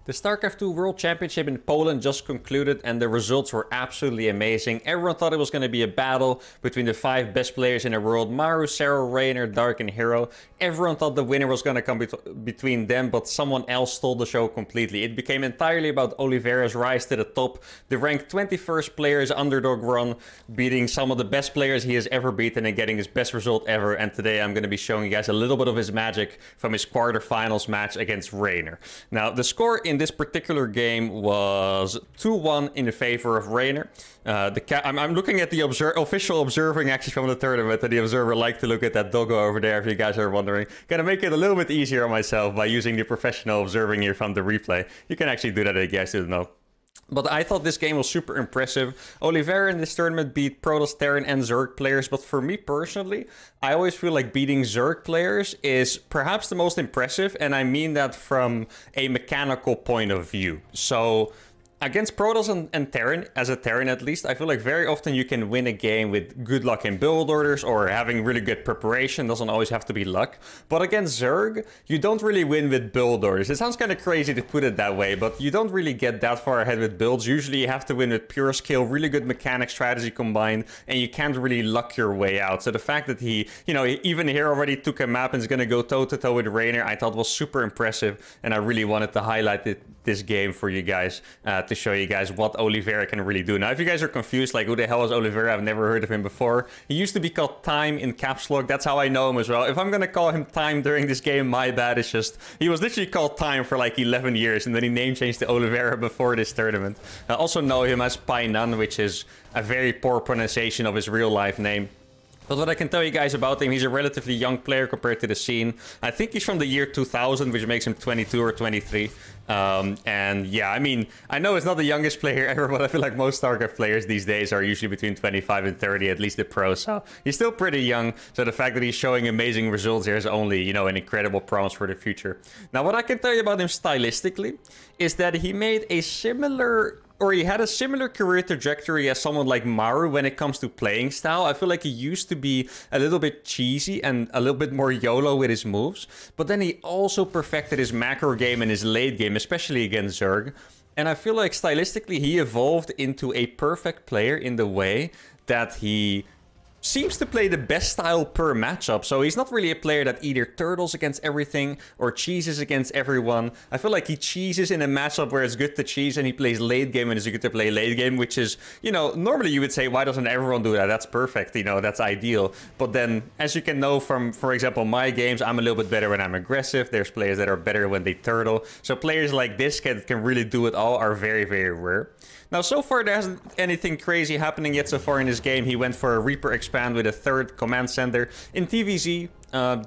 The StarCraft 2 World Championship in Poland just concluded and the results were absolutely amazing. Everyone thought it was going to be a battle between the 5 best players in the world, Maru, Sero, Raynor, Dark and Hero. Everyone thought the winner was going to come between them, but someone else stole the show completely. It became entirely about Oliveira's rise to the top. The ranked 21st player's Underdog run, beating some of the best players he has ever beaten and getting his best result ever. And today I'm going to be showing you guys a little bit of his magic from his quarterfinals match against Raynor. Now, the score in this particular game was 2-1 in the favor of Raynor. I'm looking at the official observing actually from the tournament, and the observer liked to look at that doggo over there, if you guys are wondering. Gonna make it a little bit easier on myself by using the professional observing here from the replay. You can actually do that if you guys didn't know. But I thought this game was super impressive. Oliveira in this tournament beat Protoss, Terran, and Zerg players. But for me personally, I always feel like beating Zerg players is perhaps the most impressive. And I mean that from a mechanical point of view. So against Protoss and Terran, as a Terran at least, I feel like very often you can win a game with good luck in build orders or having really good preparation. Doesn't always have to be luck. But against Zerg, you don't really win with build orders. It sounds kind of crazy to put it that way, but you don't really get that far ahead with builds. Usually you have to win with pure skill, really good mechanic strategy combined, and you can't really luck your way out. So the fact that he, even here already took a map and is going to go toe-to-toe with Raynor, I thought was super impressive, and I really wanted to highlight this game for you guys to show you guys what Oliveira can really do. Now, if you guys are confused, like who the hell is Oliveira? I've never heard of him before. He used to be called Time in caps lock. That's how I know him as well. If I'm gonna call him Time during this game, my bad. It's just, he was literally called Time for like 11 years, and then he name changed to Oliveira before this tournament. I also know him as Painan, which is a very poor pronunciation of his real life name. But what I can tell you guys about him, he's a relatively young player compared to the scene. I think he's from the year 2000, which makes him 22 or 23. And yeah, I mean, I know it's not the youngest player ever, but I feel like most StarCraft players these days are usually between 25 and 30, at least the pros. So he's still pretty young. So the fact that he's showing amazing results here is only, an incredible promise for the future. Now, what I can tell you about him stylistically is that he made a similar... or he had a similar career trajectory as someone like Maru when it comes to playing style. I feel like he used to be a little bit cheesy and a little bit more YOLO with his moves. But then he also perfected his macro game and his late game, especially against Zerg. And I feel like stylistically he evolved into a perfect player in the way that he seems to play the best style per matchup. So he's not really a player that either turtles against everything or cheeses against everyone. I feel like he cheeses in a matchup where it's good to cheese, and he plays late game and it's good to play late game, which is, normally you would say, why doesn't everyone do that? That's perfect, that's ideal. But then, as you can know from, for example, my games, I'm a little bit better when I'm aggressive. There's players that are better when they turtle. So players like this can really do it all are very, very rare. Now, so far, there hasn't anything crazy happening yet so far in this game. He went for a Reaper expand with a 3rd command center. In TVZ,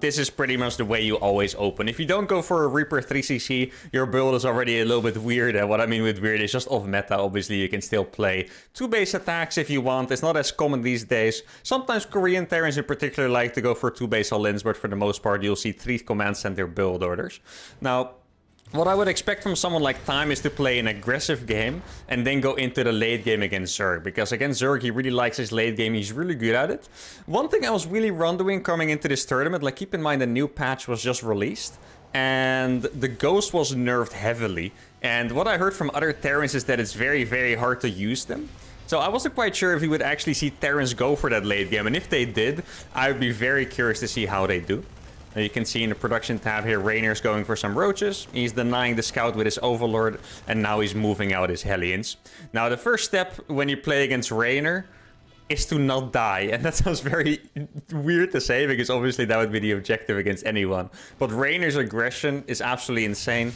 this is pretty much the way you always open. If you don't go for a Reaper 3cc, your build is already a little bit weird. And what I mean with weird is just off meta. Obviously, you can still play 2 base attacks if you want. It's not as common these days. Sometimes Korean Terrans in particular like to go for 2 base all-ins, but for the most part, you'll see 3 command center build orders. Now, what I would expect from someone like Time is to play an aggressive game and then go into the late game against Zerg. Because against Zerg, he really likes his late game. He's really good at it. One thing I was really wondering coming into this tournament, like keep in mind the new patch was just released. And the Ghost was nerfed heavily. And what I heard from other Terrans is that it's very, very hard to use them. So I wasn't quite sure if we would actually see Terrans go for that late game. And if they did, I would be very curious to see how they do. You can see in the production tab here, Raynor's going for some roaches. He's denying the scout with his overlord, and now he's moving out his Hellions. Now, the first step when you play against Raynor is to not die. And that sounds very weird to say, because obviously that would be the objective against anyone. But Raynor's aggression is absolutely insane.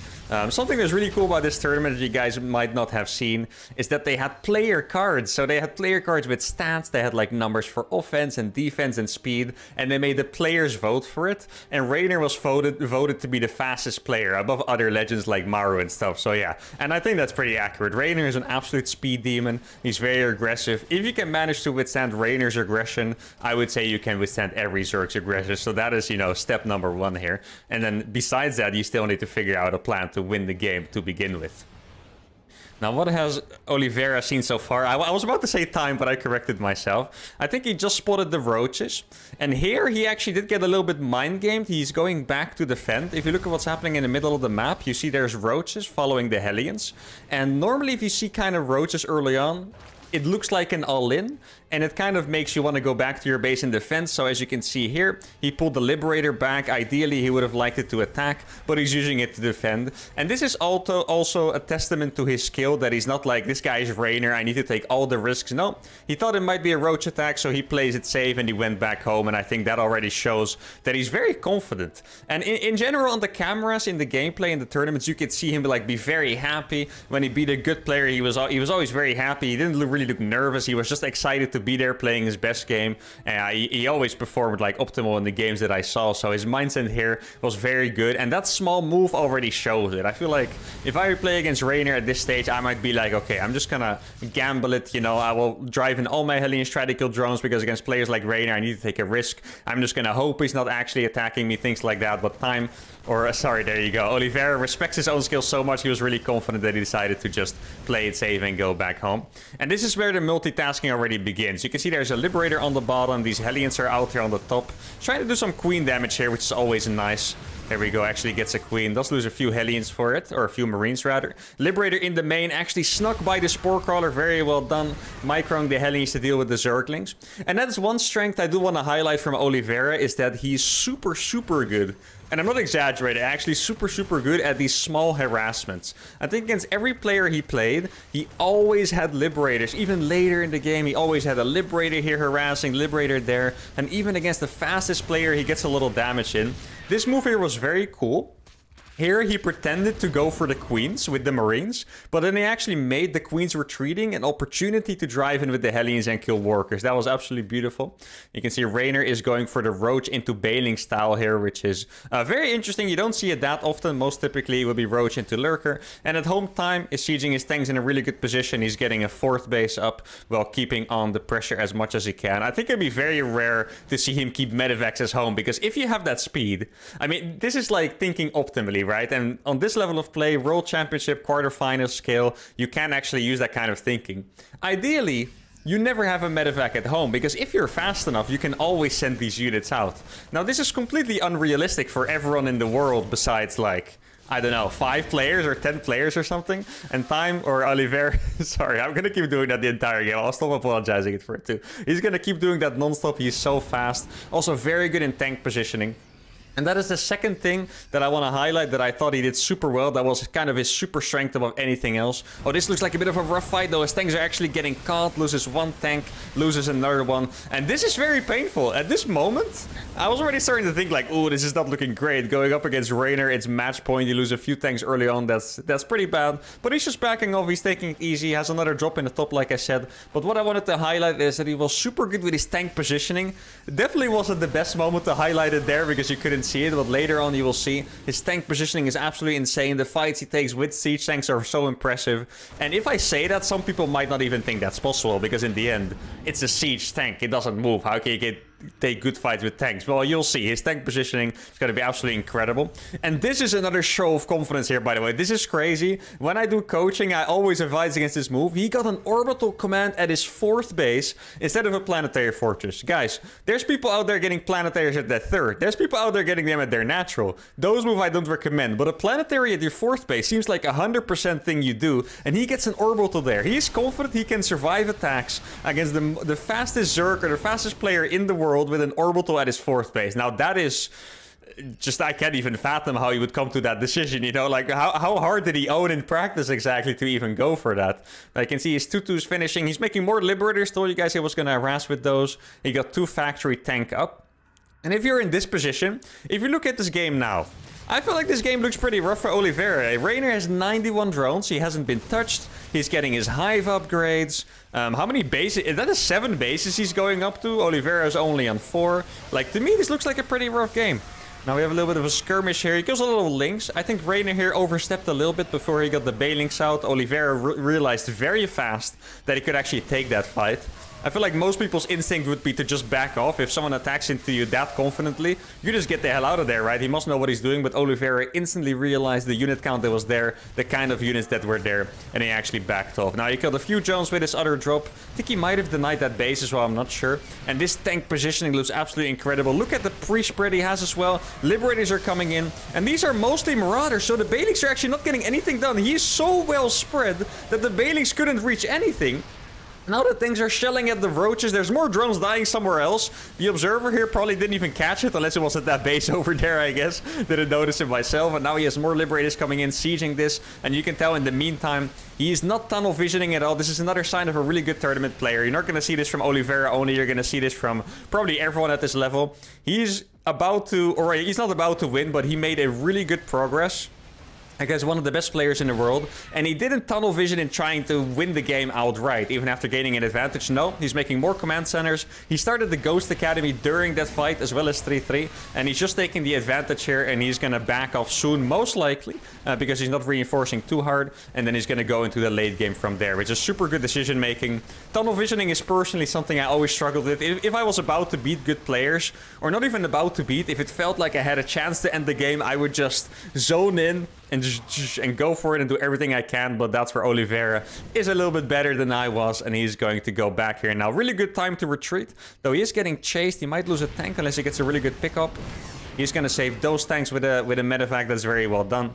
Something that's really cool about this tournament that you guys might not have seen is that they had player cards. So they had player cards with stats. They had like numbers for offense and defense and speed. And they made the players vote for it. And Raynor was voted to be the fastest player above other legends like Maru and stuff. So yeah, and I think that's pretty accurate. Raynor is an absolute speed demon. He's very aggressive. If you can manage to withstand Raynor's aggression, I would say you can withstand every Zerg's aggression. So that is, step number 1 here. And then besides that, you still need to figure out a plan to win the game to begin with. Now, what has Oliveira seen so far? I was about to say time, but I corrected myself. I think he just spotted the roaches. And here, he actually did get a little bit mind-gamed. He's going back to defend. If you look at what's happening in the middle of the map, you see there's roaches following the Hellions. And normally, if you see kind of roaches early on, it looks like an all-in, and it kind of makes you want to go back to your base in defense. So as you can see here, he pulled the Liberator back. Ideally, he would have liked it to attack, but he's using it to defend. And this is also a testament to his skill, that he's not like, this guy is Rainer, I need to take all the risks. No, he thought it might be a roach attack, so he plays it safe and he went back home. And I think that already shows that he's very confident. And in general, on the cameras, in the gameplay, in the tournaments, you could see him like be very happy. When he beat a good player, he was always very happy. He didn't really look nervous. He was just excited to be there playing his best game. He always performed like optimal in the games that I saw, so his mindset here was very good, and that small move already shows it. I feel like if I play against Rainer at this stage, I might be like, okay, I'm just gonna gamble it, you know, I will drive in all my Hellions, try to kill drones, because against players like Rainer, I need to take a risk. I'm just gonna hope he's not actually attacking me, things like that. But sorry, there you go. Oliveira respects his own skill so much, he was really confident that he decided to just play it safe and go back home. And this is where the multitasking already begins. You can see there's a Liberator on the bottom. These Hellions are out here on the top. Trying to do some Queen damage here, which is always nice. There we go, actually gets a Queen. Does lose a few Hellions for it, or a few Marines rather. Liberator in the main, actually snuck by the Spore Crawler. Very well done. Microing the Hellions to deal with the Zerglings. And that is one strength I do want to highlight from Oliveira, is that he's super, super good. And I'm not exaggerating, actually super, super good at these small harassments. I think against every player he played, he always had Liberators. Even later in the game, he always had a Liberator here harassing, Liberator there. And even against the fastest player, he gets a little damage in. This move here was very cool. Here, he pretended to go for the Queens with the Marines, but then he actually made the Queens retreating an opportunity to drive in with the Hellions and kill Workers. That was absolutely beautiful. You can see Rainer is going for the Roach into Bailing style here, which is very interesting. You don't see it that often. Most typically, it will be Roach into Lurker. And at home time, is sieging his tanks in a really good position. He's getting a 4th base up while keeping on the pressure as much as he can. I think it'd be very rare to see him keep Medivacs as home, because if you have that speed, I mean, this is like thinking optimally, right? And on this level of play, World Championship, quarterfinal scale, you can actually use that kind of thinking. Ideally, you never have a medevac at home, because if you're fast enough, you can always send these units out. Now, this is completely unrealistic for everyone in the world besides, like, I don't know, 5 players or 10 players or something. And Time or Oliveira, sorry, I'm gonna keep doing that the entire game. I'll stop apologizing for it too. He's gonna keep doing that non-stop. He's so fast. Also very good in tank positioning. And that is the second thing that I want to highlight that I thought he did super well. That was kind of his super strength above anything else. Oh, this looks like a bit of a rough fight, though. His tanks are actually getting caught. Loses one tank, loses another one. And this is very painful. At this moment, I was already starting to think like, oh, this is not looking great. Going up against Rainer, it's match point. You lose a few tanks early on. That's pretty bad. But he's just backing off. He's taking it easy. He has another drop in the top, like I said. But what I wanted to highlight is that he was super good with his tank positioning. It definitely wasn't the best moment to highlight it there, because you couldn't see it, but later on you will see his tank positioning is absolutely insane. The fights he takes with siege tanks are so impressive. And if I say that, some people might not even think that's possible, because in the end, it's a siege tank. It doesn't move. How can you take good fights with tanks? Well, you'll see. His tank positioning is going to be absolutely incredible. And this is another show of confidence here, by the way. This is crazy. When I do coaching, I always advise against this move. He got an orbital command at his 4th base instead of a planetary fortress. Guys, there's people out there getting planetaries at their 3rd. There's people out there getting them at their natural. Those moves I don't recommend. But a planetary at your 4th base seems like 100% thing you do. And he gets an orbital there. He's confident he can survive attacks against the fastest Zerg or the fastest player in the world with an orbital at his 4th base. Now that is just, I can't even fathom how he would come to that decision, you know, like how hard did he own in practice exactly to even go for that? I can see his 2-2s finishing. He's making more Liberators. Told you guys he was going to harass with those. He got 2 factory tank up. And if you're in this position, if you look at this game now, I feel like this game looks pretty rough for Oliveira. Rainer has 91 drones. He hasn't been touched. He's getting his hive upgrades. How many bases? That is 7 bases he's going up to. Oliveira is only on 4. Like, to me, this looks like a pretty rough game. Now we have a little bit of a skirmish here. He kills a little Lynx. I think Rainer here overstepped a little bit before he got the Bailings out. Oliveira realized very fast that he could actually take that fight. I feel like most people's instinct would be to just back off. If someone attacks into you that confidently, you just get the hell out of there, right? He must know what he's doing, but Oliveira instantly realized the unit count that was there, the kind of units that were there, and he actually backed off. Now, he killed a few drones with his other drop. I think he might have denied that base as well, I'm not sure. And this tank positioning looks absolutely incredible. Look at the pre-spread he has as well. Liberators are coming in, and these are mostly Marauders, so the Balings are actually not getting anything done. He is so well spread that the Balings couldn't reach anything. Now that things are shelling at the roaches, there's more drones dying somewhere else. The observer here probably didn't even catch it, unless it was at that base over there, I guess. Didn't notice it myself, and now he has more Liberators coming in, sieging this. And you can tell in the meantime, he is not tunnel visioning at all. This is another sign of a really good tournament player. You're not going to see this from Oliveira only, you're going to see this from probably everyone at this level. He's about to, or he's not about to win, but he made a really good progress against one of the best players in the world, and he didn't tunnel vision in trying to win the game outright, even after gaining an advantage. No, he's making more command centers. He started the Ghost Academy during that fight, as well as 3-3, and he's just taking the advantage here, and he's gonna back off soon, most likely, because he's not reinforcing too hard, and then he's gonna go into the late game from there, which is super good decision making. Tunnel visioning is personally something I always struggled with. If I was about to beat good players, or not even about to beat, if it felt like I had a chance to end the game, I would just zone in and go for it and do everything I can. But that's where Oliveira is a little bit better than I was, and he's going to go back here now. Really good time to retreat, though he is getting chased. He might lose a tank unless he gets a really good pickup. He's going to save those tanks with a medevac. That's very well done.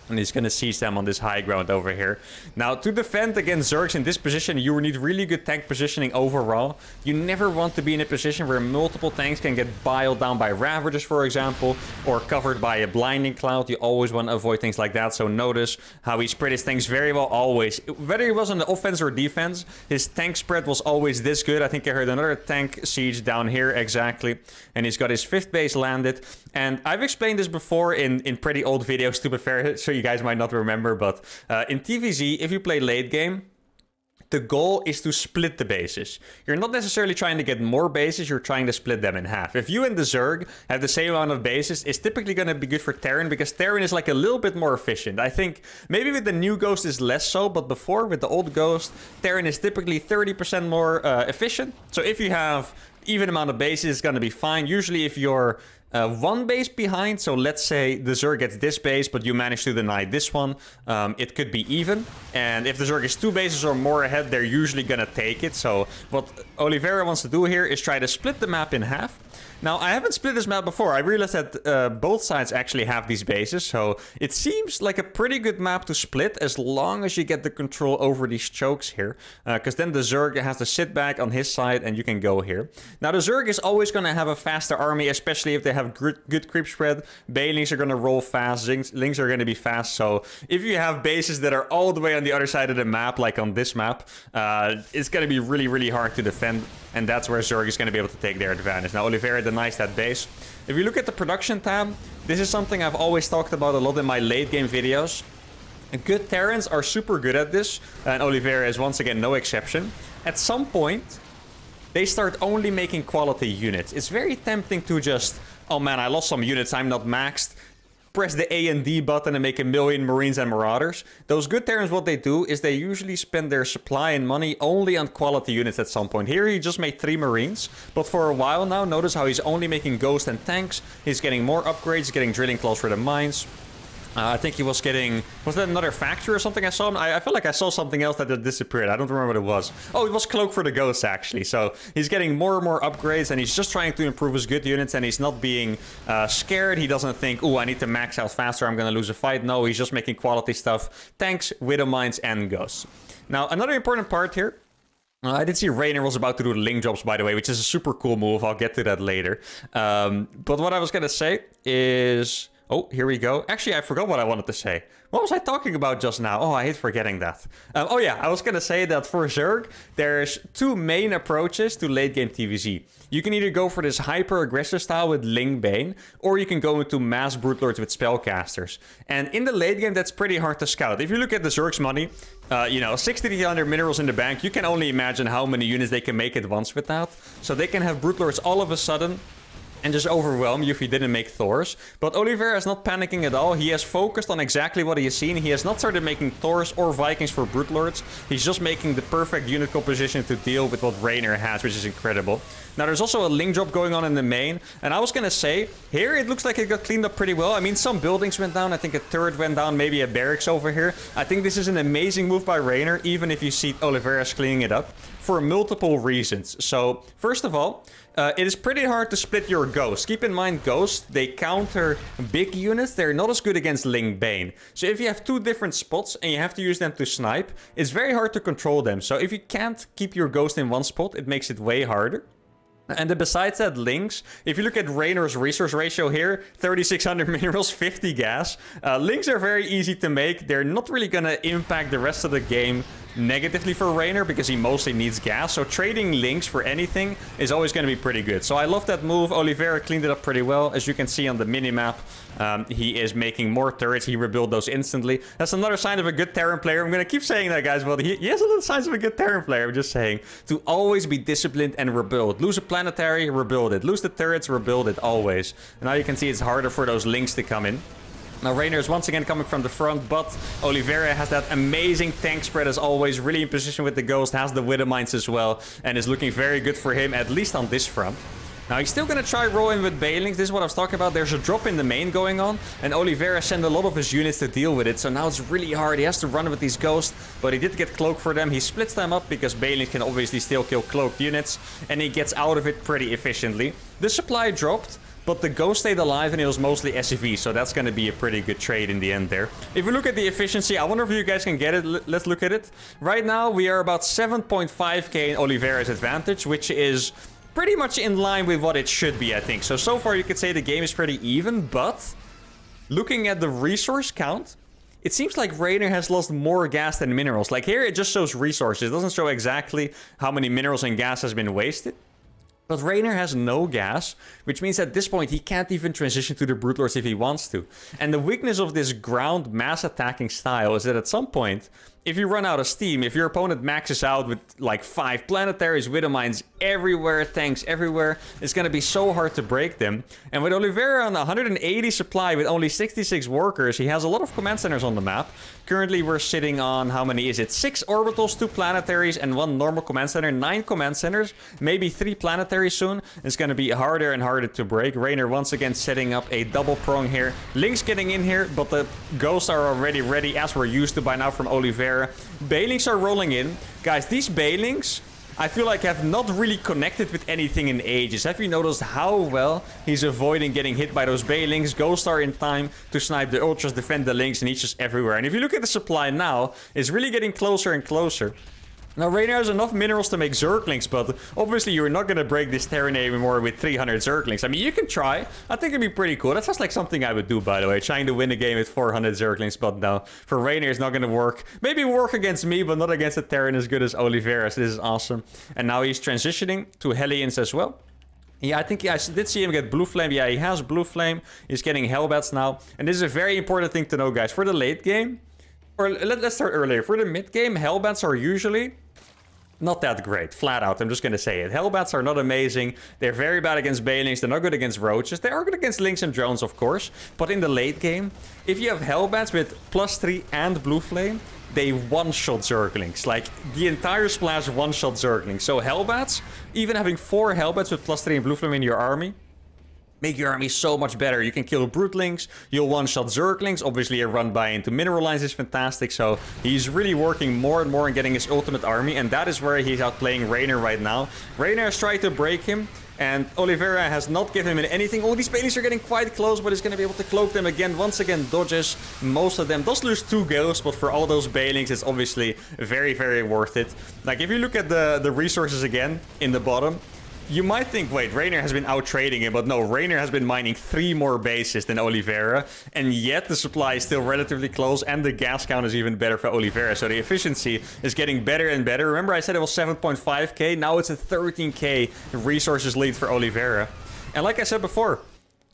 And he's going to seize them on this high ground over here. Now, to defend against Zergs in this position, you need really good tank positioning overall. You never want to be in a position where multiple tanks can get biled down by Ravagers, for example, or covered by a blinding cloud. You always want to avoid things like that. So notice how he spread his tanks very well always. Whether he was on the offense or defense, his tank spread was always this good. I think I heard another tank siege down here, exactly. And he's got his 5th base landed. And I've explained this before in pretty old videos, to be fair, so you guys might not remember, but in TVZ, if you play late game, the goal is to split the bases. You're not necessarily trying to get more bases, you're trying to split them in half. If you and the Zerg have the same amount of bases, it's typically going to be good for Terran, because Terran is like a little bit more efficient. I think maybe with the new Ghost is less so, but before, with the old Ghost, Terran is typically 30% more efficient. So if you have even amount of bases, it's going to be fine. Usually if you're one base behind, so let's say the Zerg gets this base, but you manage to deny this one, it could be even. And if the Zerg is 2 bases or more ahead, they're usually gonna take it. So what Oliveira wants to do here is try to split the map in half. Now, I haven't split this map before. I realized that both sides actually have these bases, so it seems like a pretty good map to split as long as you get the control over these chokes here, because then the Zerg has to sit back on his side and you can go here. Now, the Zerg is always going to have a faster army, especially if they have good creep spread. Banelings are going to roll fast, Lings are going to be fast, so if you have bases that are all the way on the other side of the map, like on this map, it's going to be really, really hard to defend. And that's where Zerg is going to be able to take their advantage. Now, Oliveira denies that base. If you look at the production tab, this is something I've always talked about a lot in my late game videos. Good Terrans are super good at this, and Oliveira is once again no exception. At some point, they start only making quality units. It's very tempting to just, oh man, I lost some units, I'm not maxed. Press the A and D button and make 1,000,000 Marines and Marauders. Those good Terrans, what they do is they usually spend their supply and money only on quality units at some point. Here he just made 3 Marines, but for a while now, notice how he's only making Ghost and tanks. He's getting more upgrades, getting drilling claws for the mines. I think he was getting... Was that another factory or something I saw him? I feel like I saw something else that had disappeared. I don't remember what it was. Oh, it was Cloak for the Ghosts, actually. So he's getting more and more upgrades, and he's just trying to improve his good units, and he's not being scared. He doesn't think, oh, I need to max out faster, I'm going to lose a fight. No, he's just making quality stuff. Tanks, Widow Mines, and Ghosts. Now, another important part here. I did see Raynor was about to do the link drops, by the way, which is a super cool move. I'll get to that later. But what I was going to say is... Oh, here we go. Actually, I forgot what I wanted to say. What was I talking about just now? Oh, I hate forgetting that. Oh yeah, I was going to say that for Zerg, there's 2 main approaches to late game TVZ. You can either go for this hyper-aggressive style with Ling Bane, or you can go into mass Brute Lords with Spellcasters. And in the late game, that's pretty hard to scout. If you look at the Zerg's money, you know, 6,300 minerals in the bank, you can only imagine how many units they can make at once with that. So they can have Brute Lords all of a sudden and just overwhelm you if he didn't make Thors. But Oliveira is not panicking at all. He has focused on exactly what he has seen. He has not started making Thors or Vikings for Brute Lords. He's just making the perfect unit composition to deal with what Reynor has, which is incredible. Now, there's also a link drop going on in the main. And I was going to say, here it looks like it got cleaned up pretty well. I mean, some buildings went down. I think a turret went down, maybe a barracks over here. I think this is an amazing move by Reynor, even if you see Oliveira's cleaning it up, for multiple reasons. So, first of all, it is pretty hard to split your ghosts. Keep in mind, ghosts, they counter big units. They're not as good against Ling Bane. So if you have two different spots and you have to use them to snipe, it's very hard to control them. So if you can't keep your ghost in one spot, it makes it way harder. And then besides that, links, if you look at Reynor's resource ratio here, 3,600 minerals, 50 gas. Links are very easy to make. They're not really going to impact the rest of the game negatively for Reynor because he mostly needs gas. So trading links for anything is always going to be pretty good. So I love that move. Oliveira cleaned it up pretty well. As you can see on the minimap, he is making more turrets. He rebuilt those instantly. That's another sign of a good Terran player. I'm going to keep saying that, guys, but he has a little signs of a good Terran player. I'm just saying to always be disciplined and rebuild. Lose a planetary, rebuild it. Lose the turrets, rebuild it always. And now you can see it's harder for those links to come in. Now, Reynor is once again coming from the front, but Oliveira has that amazing tank spread as always, really in position with the Ghost, has the Widow Mines as well, and is looking very good for him, at least on this front. Now, he's still going to try rolling with Banelings. This is what I was talking about. There's a drop in the main going on, and Oliveira sent a lot of his units to deal with it, so now it's really hard. He has to run with these Ghosts, but he did get Cloak for them. He splits them up because Banelings can obviously still kill Cloaked units, and he gets out of it pretty efficiently. The supply dropped, but the Ghost stayed alive and it was mostly SCV, so that's going to be a pretty good trade in the end there. If we look at the efficiency, I wonder if you guys can get it. Let's look at it. Right now, we are about 7.5k in Oliveira's advantage, which is pretty much in line with what it should be, I think. So far you could say the game is pretty even, but looking at the resource count, it seems like Reynor has lost more gas than minerals. Like here, it just shows resources. It doesn't show exactly how many minerals and gas has been wasted. But Reynor has no gas, which means at this point he can't even transition to the Brute Lords if he wants to. And the weakness of this ground mass attacking style is that at some point, if you run out of steam, if your opponent maxes out with like 5 planetaries, Widow Mines everywhere, tanks everywhere, it's going to be so hard to break them. And with Oliveira on 180 supply with only 66 workers, he has a lot of command centers on the map. Currently we're sitting on, how many is it? 6 orbitals, 2 planetaries, and 1 normal command center. 9 command centers, maybe 3 planetaries soon. It's going to be harder and harder to break. Reynor once again setting up a double prong here. Link's getting in here, but the Ghosts are already ready, as we're used to by now from Oliveira. Banelings are rolling in. Guys, these Banelings, I feel like have not really connected with anything in ages. Have you noticed how well he's avoiding getting hit by those Banelings? Ghosts are in time to snipe the Ultras, defend the Links, and he's just everywhere. And if you look at the supply now, it's really getting closer and closer. Now, Reynor has enough minerals to make Zerglings, but obviously you're not going to break this Terran anymore with 300 Zerglings. I mean, you can try. I think it'd be pretty cool. That sounds like something I would do, by the way, trying to win a game with 400 Zerglings, but no. For Reynor, it's not going to work. Maybe work against me, but not against a Terran as good as Oliveira, so this is awesome. And now he's transitioning to Hellions as well. Yeah, I think I did see him get Blue Flame. Yeah, he has Blue Flame. He's getting Hellbats now. And this is a very important thing to know, guys. For the late game, or let's start earlier. For the mid game, Hellbats are usually not that great, flat out. I'm just going to say it. Hellbats are not amazing. They're very bad against Banelings. They're not good against Roaches. They are good against Links and Drones, of course. But in the late game, if you have Hellbats with +3 and Blue Flame, they one-shot Zerglings. Like, the entire splash one-shot Zerglings. So Hellbats, even having 4 Hellbats with +3 and Blue Flame in your army, make your army so much better. You can kill Brutelings, you'll one-shot Zerglings. Obviously, a run-by into Mineral Lines is fantastic, so he's really working more and more on getting his ultimate army, and that is where he's outplaying Reynor right now. Reynor has tried to break him, and Oliveira has not given him anything. All these Banelings are getting quite close, but he's going to be able to cloak them again. Once again, dodges most of them. Does lose 2 Ghosts, but for all those Banelings, it's obviously very, very worth it. Like, if you look at the resources again in the bottom, you might think, wait, Reynor has been out-trading him, but no, Reynor has been mining 3 more bases than Oliveira, and yet the supply is still relatively close, and the gas count is even better for Oliveira, so the efficiency is getting better and better. Remember I said it was 7.5k? Now it's a 13k resources lead for Oliveira. And like I said before,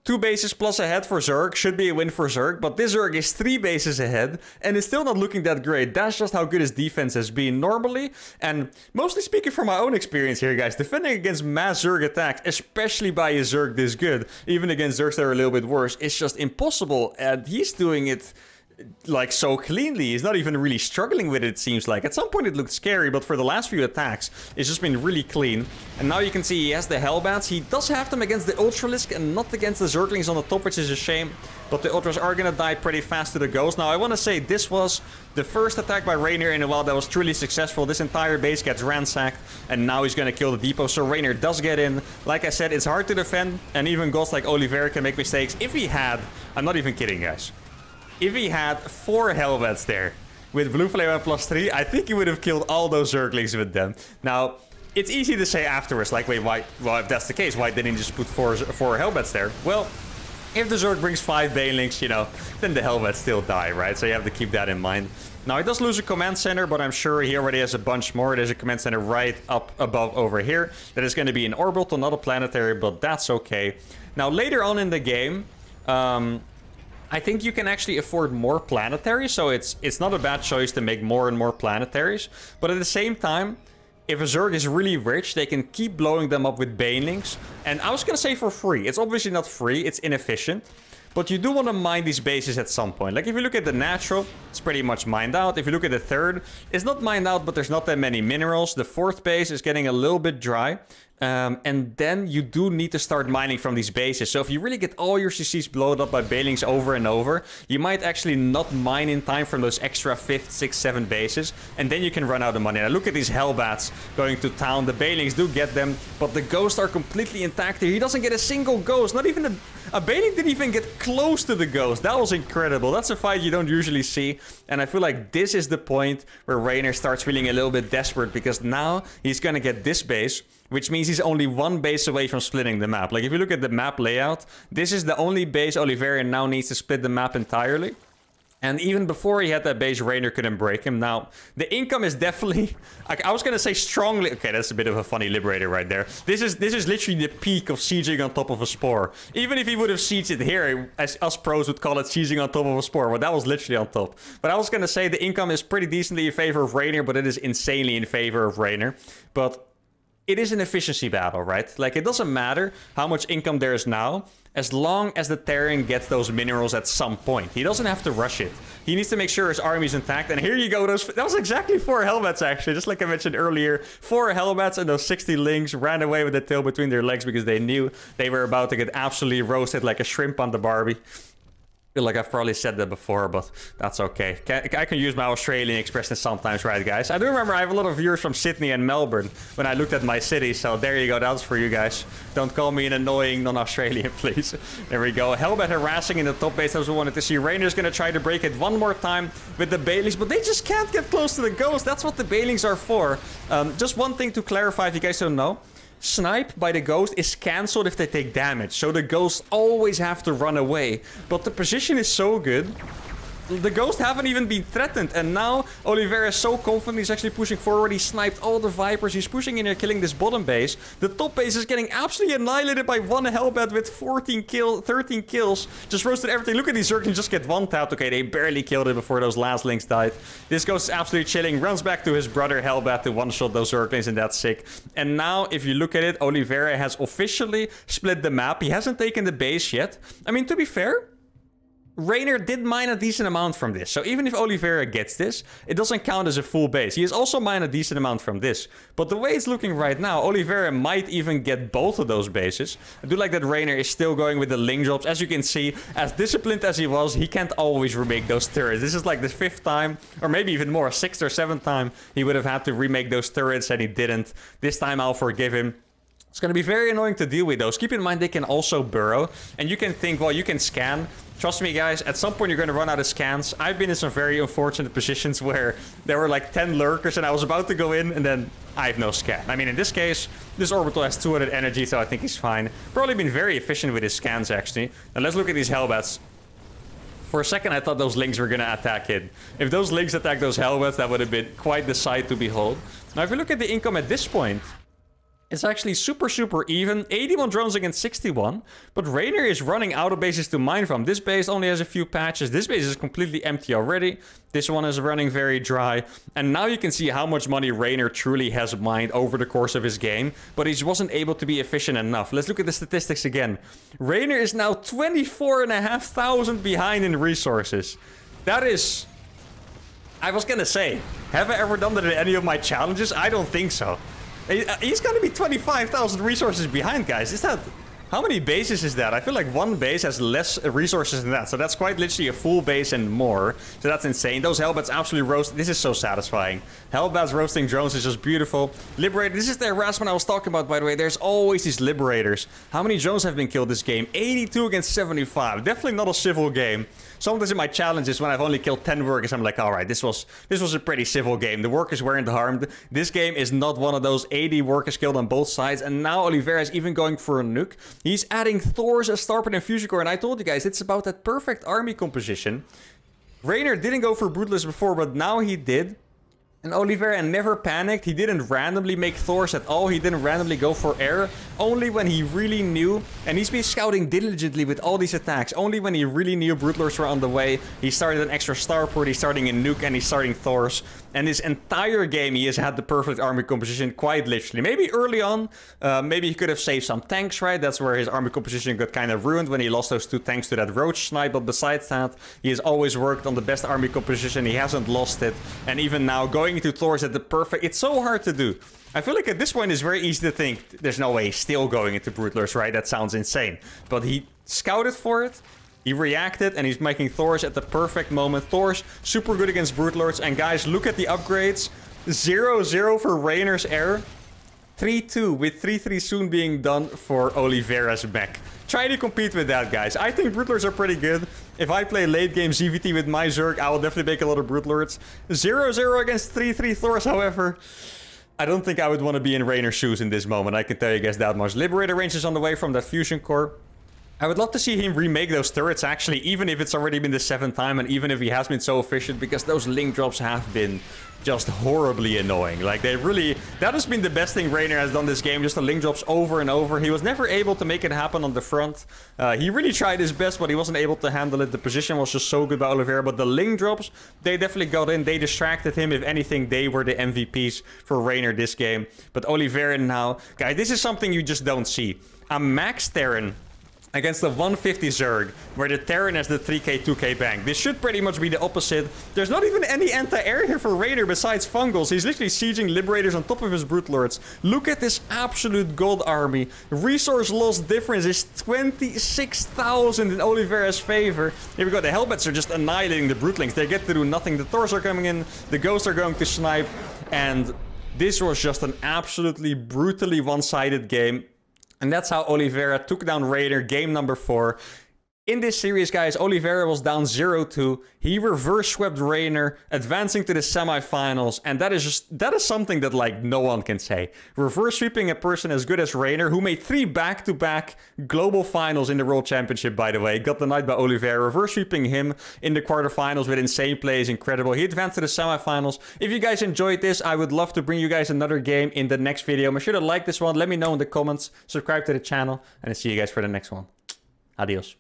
2 bases plus ahead for Zerg should be a win for Zerg, but this Zerg is 3 bases ahead, and it's still not looking that great. That's just how good his defense has been normally, and mostly speaking from my own experience here, guys, defending against mass Zerg attacks, especially by a Zerg this good, even against Zergs that are a little bit worse, it's just impossible, and he's doing it like so cleanly. He's not even really struggling with it, it seems like. At some point it looked scary, but for the last few attacks, it's just been really clean. And now you can see he has the Hellbats. He does have them against the Ultralisk and not against the Zerglings on the top, which is a shame. But the Ultras are gonna die pretty fast to the Ghost. Now I want to say this was the first attack by Raynor in a while that was truly successful. This entire base gets ransacked, and now he's gonna kill the depot. So Raynor does get in. Like I said, it's hard to defend, and even gods like Oliveira can make mistakes. If he had, I'm not even kidding, guys, if he had 4 Hellbats there with Blue Flame and +3, I think he would have killed all those Zerglings with them. Now, it's easy to say afterwards, like, wait, why? Well, if that's the case, why didn't he just put 4 Hellbats there? Well, if the Zerg brings 5 Banelings, you know, then the Hellbats still die, right? So you have to keep that in mind. Now, he does lose a command center, but I'm sure he already has a bunch more. There's a command center right up above over here. That is going to be an orbital, not a planetary, but that's okay. Now, later on in the game, I think you can actually afford more planetaries, so it's not a bad choice to make more and more planetaries. But at the same time, if a Zerg is really rich, they can keep blowing them up with Banelings. And I was gonna say for free. It's obviously not free, it's inefficient. But you do want to mine these bases at some point. Like, if you look at the natural, it's pretty much mined out. If you look at the third, it's not mined out, but there's not that many minerals. The fourth base is getting a little bit dry. And then you do need to start mining from these bases. So if you really get all your CCs blown up by Banelings over and over, you might actually not mine in time from those extra 5th, 6th, 7th bases. And then you can run out of money. Now look at these Hellbats going to town. The Banelings do get them, but the Ghosts are completely intact here. He doesn't get a single Ghost. Not even a Baneling didn't even get close to the Ghost. That was incredible. That's a fight you don't usually see. And I feel like this is the point where Raynor starts feeling a little bit desperate, because now he's gonna get this base, which means he's only 1 base away from splitting the map. Like, if you look at the map layout, this is the only base Oliveira now needs to split the map entirely. And even before he had that base, Raynor couldn't break him. Now, the income is definitely... I was gonna say strongly... Okay, that's a bit of a funny Liberator right there. This is literally the peak of sieging on top of a Spore. Even if he would have sieged it here, as us pros would call it sieging on top of a Spore. But that was literally on top. But I was gonna say the income is pretty decently in favor of Raynor, but it is insanely in favor of Raynor. But it is an efficiency battle, right? Like, it doesn't matter how much income there is now, as long as the Terran gets those minerals at some point. He doesn't have to rush it. He needs to make sure his army is intact. And here you go. That was exactly 4 Hellbats, actually. Just like I mentioned earlier. 4 Hellbats and those 60 Lings ran away with the tail between their legs because they knew they were about to get absolutely roasted like a shrimp on the Barbie. I feel like I've probably said that before, but that's okay. I can use my Australian expression sometimes, right, guys? I do remember I have a lot of viewers from Sydney and Melbourne when I looked at my city, so there you go. That's for you guys. Don't call me an annoying non-Australian, please. There we go. Hellbat harassing in the top base, as we wanted to see. Rainer's gonna try to break it one more time with the Banelings, but they just can't get close to the Ghost. That's what the Banelings are for. Just one thing to clarify, if you guys don't know. Snipe by the Ghost is cancelled if they take damage, so the Ghosts always have to run away. But the position is so good, the Ghosts haven't even been threatened, and now Oliveira is so confident. He's actually pushing forward. He sniped all the Vipers. He's pushing in here, killing this bottom base. The top base is getting absolutely annihilated by 1 Hellbat with 13 kills. Just roasted everything. Look at these Zerglings just get 1 tapped. Okay, they barely killed it before those last Lings died. This Ghost is absolutely chilling. Runs back to his brother Hellbat to one-shot those Zerglings, and that's sick. And now, if you look at it, Oliveira has officially split the map. He hasn't taken the base yet. I mean, to be fair, Raynor did mine a decent amount from this. So even if Oliveira gets this, it doesn't count as a full base. He has also mined a decent amount from this. But the way it's looking right now, Oliveira might even get both of those bases. I do like that Raynor is still going with the Ling drops. As you can see, as disciplined as he was, he can't always remake those turrets. This is like the 5th time, or maybe even more, 6th or 7th time he would have had to remake those turrets, and he didn't. This time I'll forgive him. It's going to be very annoying to deal with those. Keep in mind they can also burrow. And you can think, well, you can scan. Trust me, guys, at some point you're going to run out of scans. I've been in some very unfortunate positions where there were like 10 lurkers and I was about to go in and then I have no scan. I mean, in this case, this orbital has 200 energy, so I think he's fine. Probably been very efficient with his scans, actually. Now let's look at these Hellbats. For a second, I thought those Lings were going to attack it. If those Lings attack those Hellbats, that would have been quite the sight to behold. Now, if you look at the income at this point, It's actually super, super even. 81 drones against 61. But Raynor is running out of bases to mine from. This base only has a few patches. This base is completely empty already. This one is running very dry. And now you can see how much money Raynor truly has mined over the course of his game. But he wasn't able to be efficient enough. Let's look at the statistics again. Raynor is now 24,500 behind in resources. That is... I was gonna say, have I ever done that in any of my challenges? I don't think so. He's gonna be 25,000 resources behind, guys. Is that... How many bases is that? I feel like one base has less resources than that. So that's quite literally a full base and more. So that's insane. Those Hellbats absolutely roast. This is so satisfying. Hellbats roasting drones is just beautiful. Liberator. This is the harassment I was talking about, by the way. There's always these liberators. How many drones have been killed this game? 82 against 75. Definitely not a civil game. Sometimes in my challenges, when I've only killed 10 workers, I'm like, all right, this was a pretty civil game. The workers weren't harmed. This game is not one of those 80 workers killed on both sides. And now Oliveira is even going for a nuke. He's adding Thors, a Starport, and Fusion Core. And I told you guys, it's about that perfect army composition. Raynor didn't go for Brutalist before, but now he did. And Oliveira never panicked. He didn't randomly make Thors at all. He didn't randomly go for air. Only when he really knew. And he's been scouting diligently with all these attacks. Only when he really knew Brutalers were on the way. He started an extra starport. He's starting a nuke and he's starting Thors. And this entire game he has had the perfect army composition, quite literally. Maybe early on, maybe he could have saved some tanks, right? That's where his army composition got kind of ruined when he lost those 2 tanks to that roach snipe. But besides that, he has always worked on the best army composition. He hasn't lost it. And even now, going into Thors at the perfect... It's so hard to do. I feel like at this point it's very easy to think, there's no way he's still going into Brutalers, right? That sounds insane. But he scouted for it. He reacted and he's making Thors at the perfect moment. Thors, super good against Brutalers. And guys, look at the upgrades. 0-0 for Raynor's air. 3-2 with 3-3 soon being done for Oliveira's mech. Try to compete with that, guys. I think Brutalers are pretty good. If I play late game ZVT with my Zerg, I will definitely make a lot of Brutalers. 0-0 against 3-3 Thors, however... I don't think I would want to be in Raynor's shoes in this moment. I can tell you guys that much. Liberator range is on the way from that Fusion Core. I would love to see him remake those turrets, actually, even if it's already been the 7th time and even if he has been so efficient, because those link drops have been just horribly annoying. Like, they really... That has been the best thing Raynor has done this game, just the link drops over and over. He was never able to make it happen on the front. He really tried his best, but he wasn't able to handle it. The position was just so good by Oliveira, but the link drops, they definitely got in. They distracted him. If anything, they were the MVPs for Raynor this game. But Oliveira now... Guys, this is something you just don't see. A max Terran against the 150 Zerg, where the Terran has the 3k, 2k bank. This should pretty much be the opposite. There's not even any anti-air here for Raynor besides Fungals. He's literally sieging Liberators on top of his Brute Lords. Look at this absolute gold army. Resource loss difference is 26,000 in Oliveira's favor. Here we go. The Hellbats are just annihilating the Brutelings. They get to do nothing. The Thors are coming in. The Ghosts are going to snipe. And this was just an absolutely brutally one-sided game. And that's how Oliveira took down Raynor, game number 4. In this series, guys, Oliveira was down 0-2. He reverse swept Raynor, advancing to the semifinals. And that is something that, like, no one can say. Reverse sweeping a person as good as Raynor, who made 3 back-to-back global finals in the World Championship, by the way. Got the night by Oliveira. Reverse sweeping him in the quarterfinals with insane play is incredible. He advanced to the semifinals. If you guys enjoyed this, I would love to bring you guys another game in the next video. Make sure to like this one. Let me know in the comments. Subscribe to the channel. And I'll see you guys for the next one. Adios.